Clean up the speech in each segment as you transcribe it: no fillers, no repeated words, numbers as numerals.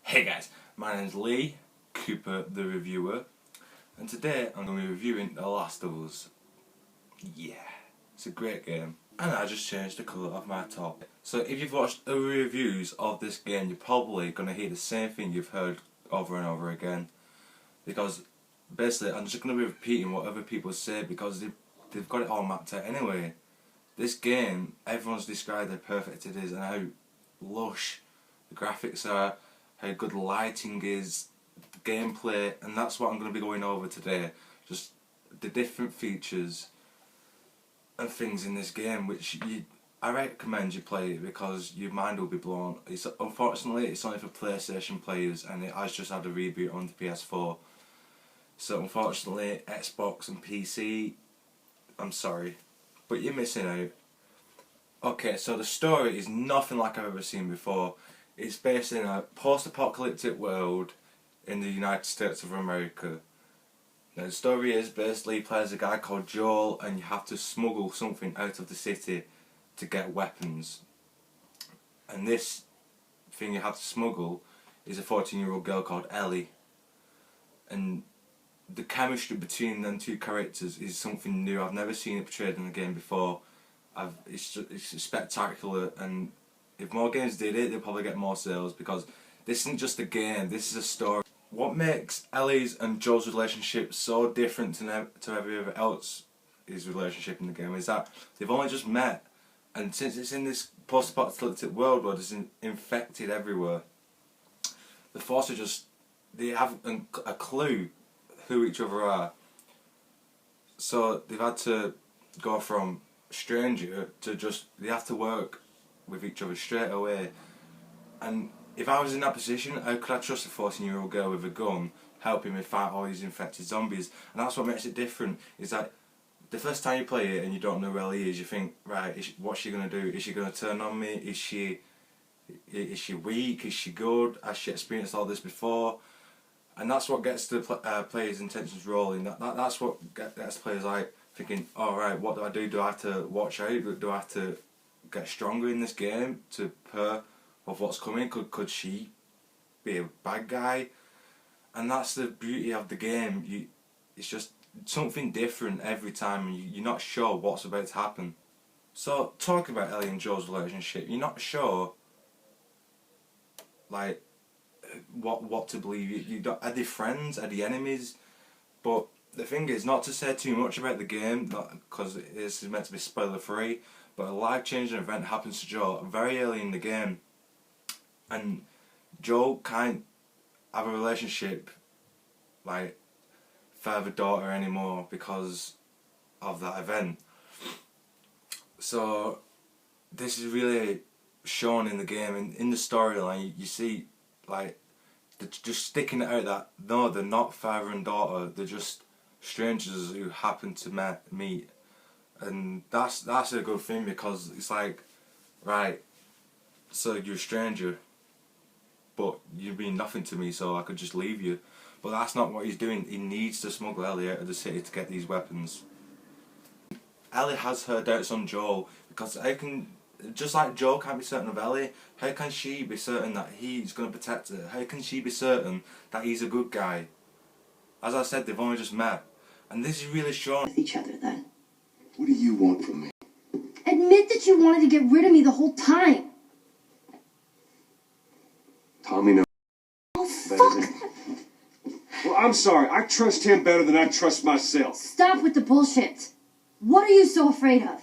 Hey guys, my name's Lee Cooper, the reviewer, and today I'm going to be reviewing The Last of Us. Yeah, it's a great game, and I just changed the colour of my top. So if you've watched other reviews of this game, you're probably going to hear the same thing you've heard over and over again, because basically I'm just going to be repeating what other people say because they've got it all mapped out anyway. This game, everyone's described how perfect it is and how lush the graphics are, how good lighting is, the gameplay, and that's what I'm going to be going over today. Just the different features and things in this game, which I recommend you play it because your mind will be blown. Unfortunately, it's only for PlayStation players, and it has just had a reboot on the PS4. So unfortunately, Xbox and PC, I'm sorry, but you're missing out. Okay, so the story is nothing like I've ever seen before. It's based in a post-apocalyptic world in the United States of America. Now the story is basically he plays a guy called Joel, and you have to smuggle something out of the city to get weapons. And this thing you have to smuggle is a 14-year-old girl called Ellie. And the chemistry between them two characters is something new. I've never seen it portrayed in a game before. It's spectacular, and if more games did it, they'll probably get more sales, because this isn't just a game, this is a story. What makes Ellie's and Joel's relationship so different to every other else's relationship in the game is that they've only just met, and since it's in this post-apocalyptic world where there's infected everywhere, the Force are just, they haven't a clue who each other are. So they've had to go from stranger to just, they have to work with each other straight away. And if I was in that position, how could I trust a 14-year-old girl with a gun helping me fight all these infected zombies? And that's what makes it different, is that the first time you play it and you don't know who Ellie is, you think, right, what's she going to do? Is she going to turn on me? Is she weak? Is she good? Has she experienced all this before? And that's what gets the players' intentions rolling. That's what gets players like thinking, alright, what do? Do I have to watch out? Do I have to get stronger in this game to prepare of what's coming? Could she be a bad guy? And that's the beauty of the game. It's just something different every time, and you're not sure what's about to happen. So talking about Ellie and Joel's relationship, you're not sure like what to believe. Are they friends? Are they enemies? But the thing is, not to say too much about the game, because this is meant to be spoiler free, but a life-changing event happens to Joel very early in the game, and Joel can't have a relationship like father-daughter anymore because of that event. So this is really shown in the game, and in the storyline you see like they're just sticking it out that no, they're not father and daughter, they're just strangers who happen to meet. And that's a good thing, because it's like, right, so you're a stranger, but you mean nothing to me, so I could just leave you. But that's not what he's doing. He needs to smuggle Ellie out of the city to get these weapons. Ellie has her doubts on Joel, because how can, just like Joel can't be certain of Ellie, how can she be certain that he's going to protect her? How can she be certain that he's a good guy? As I said, they've only just met, and this is really showing with each other then. What do you want from me? Admit that you wanted to get rid of me the whole time. Tommy knows. Oh, fuck! Well, I'm sorry. I trust him better than I trust myself. Stop with the bullshit. What are you so afraid of?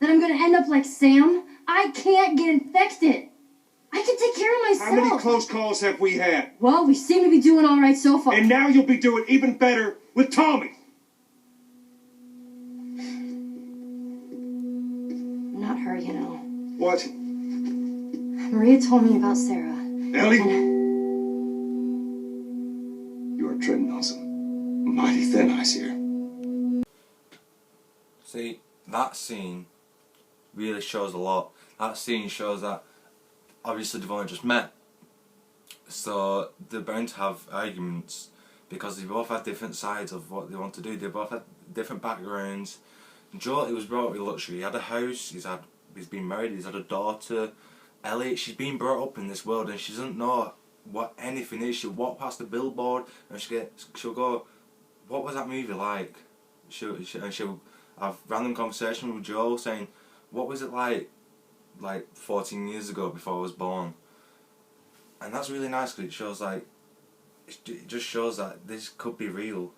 That I'm gonna end up like Sam? I can't get infected. I can take care of myself. How many close calls have we had? Well, we seem to be doing all right so far. And now you'll be doing even better with Tommy. Not her, you know. What? Maria told me about Sarah. Ellie? You are treading on some mighty thin ice here. See, that scene really shows a lot. That scene shows that obviously they've only just met, so they're bound to have arguments, because they both have different sides of what they want to do. They both have different backgrounds. Joel, he was brought up with luxury. He had a house, he's been married, he's had a daughter. Ellie, she's been brought up in this world, and she doesn't know what anything is. She'll walk past the billboard and she'll go, "What was that movie like?" She'll have random conversation with Joel saying, "What was it like 14 years ago before I was born?" And that's really nice because it shows it just shows that this could be real.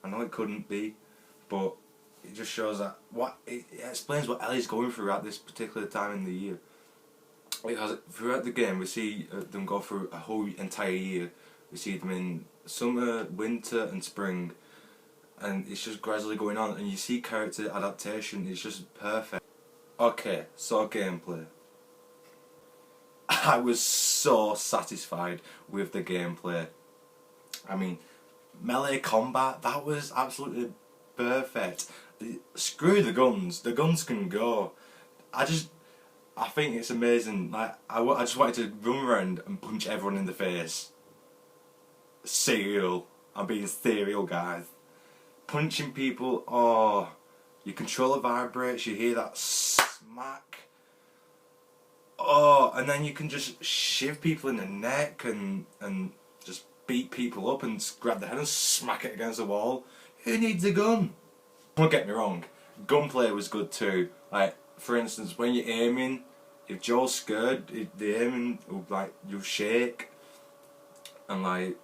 I know it couldn't be, but it just shows that it explains what Ellie's going through at this particular time in the year. Because throughout the game we see them go through a whole entire year. We see them in summer, winter and spring, and it's just gradually going on, and you see character adaptation. It's just perfect. Okay, so gameplay. I was so satisfied with the gameplay. I mean, melee combat, that was absolutely perfect. Screw the guns can go. I think it's amazing. Like I just wanted to run around and punch everyone in the face. Serial. I'm being serial, guys. Punching people, oh, your controller vibrates, you hear that smack. Oh, and then you can just shiv people in the neck and just beat people up and grab their head and smack it against the wall. Who needs a gun? Don't get me wrong, gunplay was good too. Like, for instance, when you're aiming, if Joel's scared, the aiming will you'll shake. And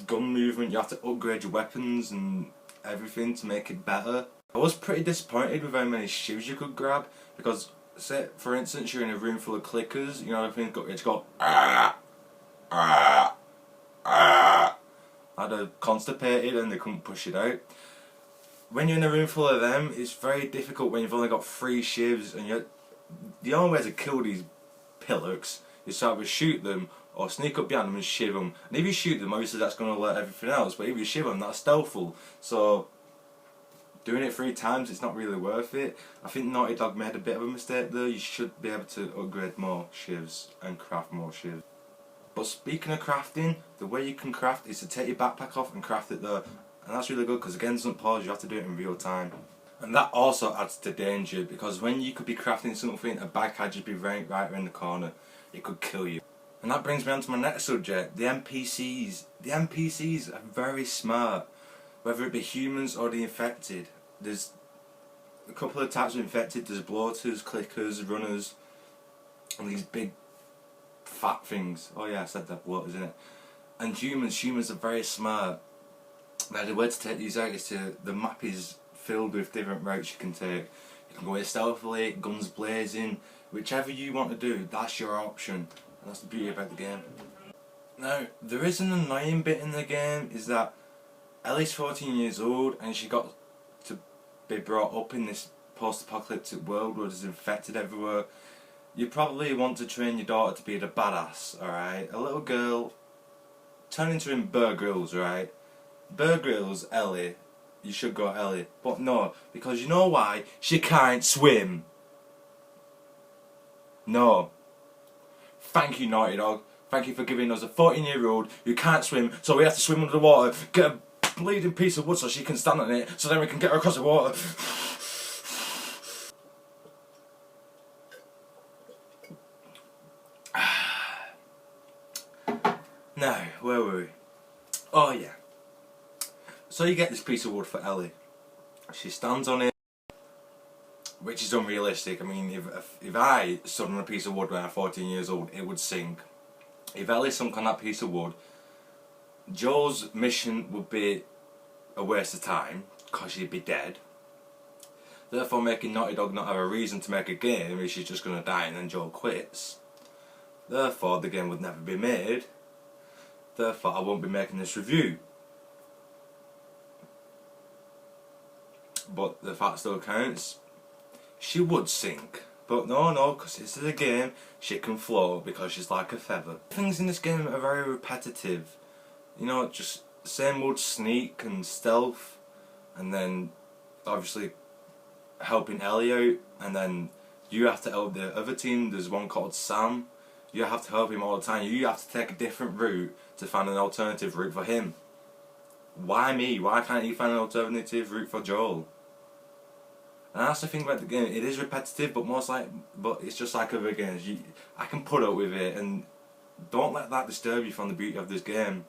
gun movement, you have to upgrade your weapons and everything to make it better. I was pretty disappointed with how many shivs you could grab, because say for instance you're in a room full of clickers, you know, everything's got it's got they're constipated and they couldn't push it out. When you're in a room full of them, it's very difficult when you've only got 3 shivs, and the only way to kill these pillocks is to either shoot them or sneak up behind them and shiv them. And if you shoot them, obviously that's going to alert everything else, but if you shiv them, that's stealthful. So doing it 3 times, it's not really worth it. I think Naughty Dog made a bit of a mistake there. You should be able to upgrade more shivs and craft more shivs. But speaking of crafting, the way you can craft is to take your backpack off and craft it there. And that's really good because again, it doesn't pause, you have to do it in real time. And that also adds to danger, because when you could be crafting something, a bag had just be right around the corner. It could kill you. And that brings me on to my next subject, the NPCs. The NPCs are very smart. Whether it be humans or the infected. There's a couple of types of infected. There's bloaters, clickers, runners, and these big fat things. Oh yeah, I said that, bloaters, innit? And humans are very smart. Now the way to take these out is the map is filled with different routes you can take. You can go in stealthily, guns blazing, whichever you want to do, that's your option. And that's the beauty about the game. Now, there is an annoying bit in the game, is that Ellie's 14 years old and she got to be brought up in this post-apocalyptic world where there's infected everywhere. You probably want to train your daughter to be the badass, alright? A little girl, turn into him Bear Grylls, right? Bear Grylls, Ellie, you should go Ellie. But no, because you know why? She can't swim. No. Thank you, Naughty Dog. Thank you for giving us a 14-year-old who can't swim, so we have to swim under the water, get a bleeding piece of wood so she can stand on it, so then we can get her across the water. Now, where were we? Oh yeah. So you get this piece of wood for Ellie. She stands on it, which is unrealistic. I mean, if I stood on a piece of wood when I'm 14 years old, it would sink. If Ellie sunk on that piece of wood, Joel's mission would be a waste of time, because she'd be dead. Therefore, making Naughty Dog not have a reason to make a game is she's just going to die and then Joel quits. Therefore, the game would never be made. Therefore, I won't be making this review. But the fact still counts. She would sink. But no, because this is a game, she can float because she's like a feather. Things in this game are very repetitive. You know, just same old sneak and stealth, and then obviously helping Ellie out, and then you have to help the other team. There's one called Sam. You have to help him all the time. You have to take a different route to find an alternative route for him. Why me? Why can't you find an alternative route for Joel? And that's the thing about the game. It is repetitive, but it's just like other games. I can put up with it, and don't let that disturb you from the beauty of this game.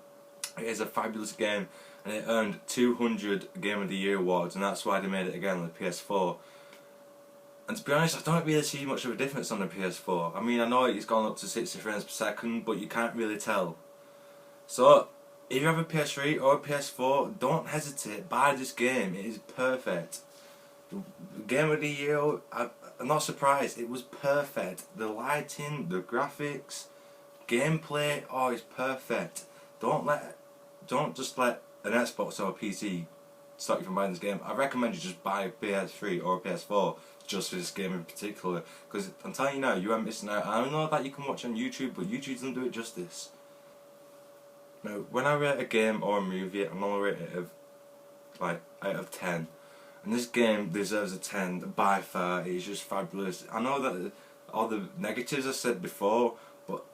It is a fabulous game, and it earned 200 Game of the Year awards, and that's why they made it again on the PS4. And to be honest, I don't really see much of a difference on the PS4. I mean, I know it's gone up to 60 frames per second, but you can't really tell. So, if you have a PS3 or a PS4, don't hesitate, buy this game. It is perfect. Game of the Year, I'm not surprised, it was perfect. The lighting, the graphics, gameplay, oh, it's perfect. Don't just let an Xbox or a PC stop you from buying this game. I recommend you just buy a PS3 or a PS4 just for this game in particular, because I'm telling you now, you are missing out. I know that you can watch on YouTube, but YouTube doesn't do it justice. Now, when I rate a game or a movie, I'm gonna rate it out of 10. And this game deserves a 10 by far. It's just fabulous. I know that all the negatives I said before, but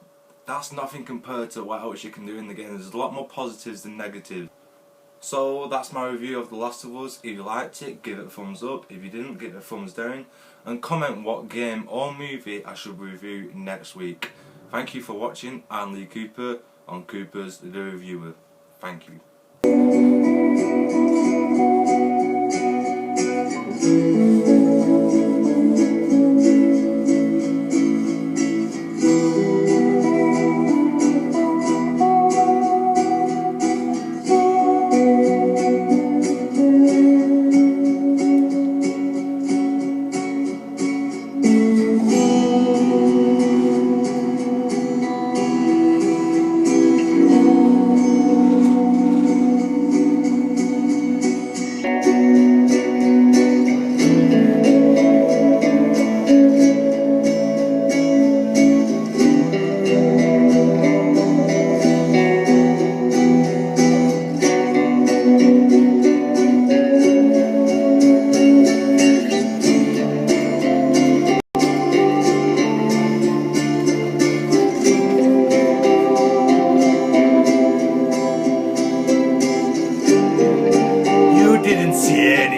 that's nothing compared to what else you can do in the game. There's a lot more positives than negatives. So that's my review of The Last of Us. If you liked it, give it a thumbs up. If you didn't, give it a thumbs down. And comment what game or movie I should review next week. Thank you for watching. I'm Lee Cooper on Cooper's The Reviewer. Thank you. You didn't see it.